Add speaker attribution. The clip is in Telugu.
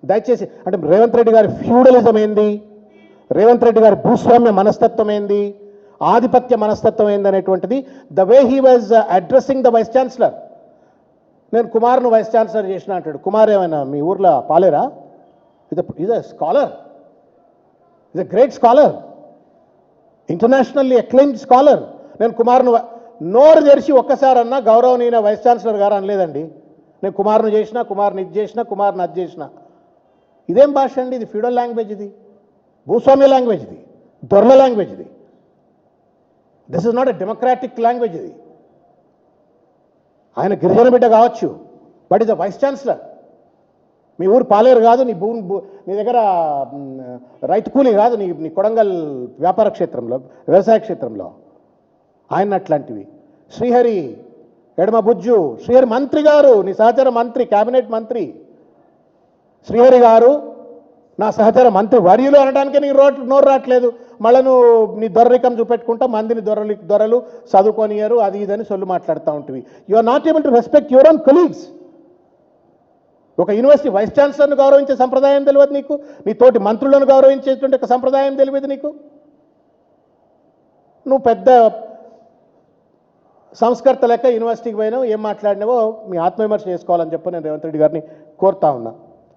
Speaker 1: దయచేసి అంటే రేవంత్ రెడ్డి గారి ఫ్యూడలిజం ఏంది, రేవంత్ రెడ్డి గారి భూస్వామ్య మనస్తత్వం ఏంది, ఆధిపత్య మనస్తత్వం ఏందనేటువంటిది the way he was addressing the vice chancellor. నేను కుమార్ను వైస్ ఛాన్సలర్ చేసిన అంటాడు. కుమార్ ఏమైనా మీ ఊర్లో పాలేరా? Is a scholar, is a great scholar, internationally acclaimed scholar. నేను కుమార్ను నోరు తెరిచి ఒక్కసారన్నా గౌరవనీయ వైస్ ఛాన్సలర్ గారు అనలేదండి. నేను కుమార్ను చేసిన, కుమార్ని ఇది చేసిన, కుమార్ని అది చేసిన. ఇదేం భాష అండి? ఇది ఫ్యూడల్ లాంగ్వేజ్, ఇది భూస్వామ్య లాంగ్వేజ్, ఇది దొరల లాంగ్వేజ్, ఇది this is not a democratic language. ఇది ఆయన గిరిజన బిడ్డ కావచ్చు, but is a vice chancellor. మీ ఊరు పాలేరు కాదు, నీ దగ్గర రైతు కూలీ కాదు, నీ కొడంగల్ వ్యాపార క్షేత్రంలో, వ్యవసాయ క్షేత్రంలో ఆయన అట్లాంటివి. శ్రీహరి ఎడమ బుజ్జు, శ్రీహరి మంత్రి గారు, నీ సహచర మంత్రి, కేబినెట్ మంత్రి శ్రీహరి గారు నా సహచర మంత్రి వర్యులు అనడానికి నీకు నోరు రావట్లేదు. మళ్ళీ నువ్వు నీ దొరరికం చూపెట్టుకుంటా మందిని దొరలు చదువుకోనియరు అది ఇదని సొల్లు మాట్లాడుతూ ఉంటుంది. You are not able to respect your own colleagues. ఒక యూనివర్సిటీ వైస్ ఛాన్సలర్ను గౌరవించే సంప్రదాయం తెలియదు నీకు, నీ తోటి మంత్రులను గౌరవించేటువంటి ఒక సంప్రదాయం తెలియదు నీకు. నువ్వు పెద్ద సంస్కర్త లెక్క యూనివర్సిటీకి పోయినావు, ఏం మాట్లాడినావో మీ ఆత్మవిమర్శ చేసుకోవాలని చెప్పి నేను రేవంత్ రెడ్డి గారిని కోరుతా ఉన్నా.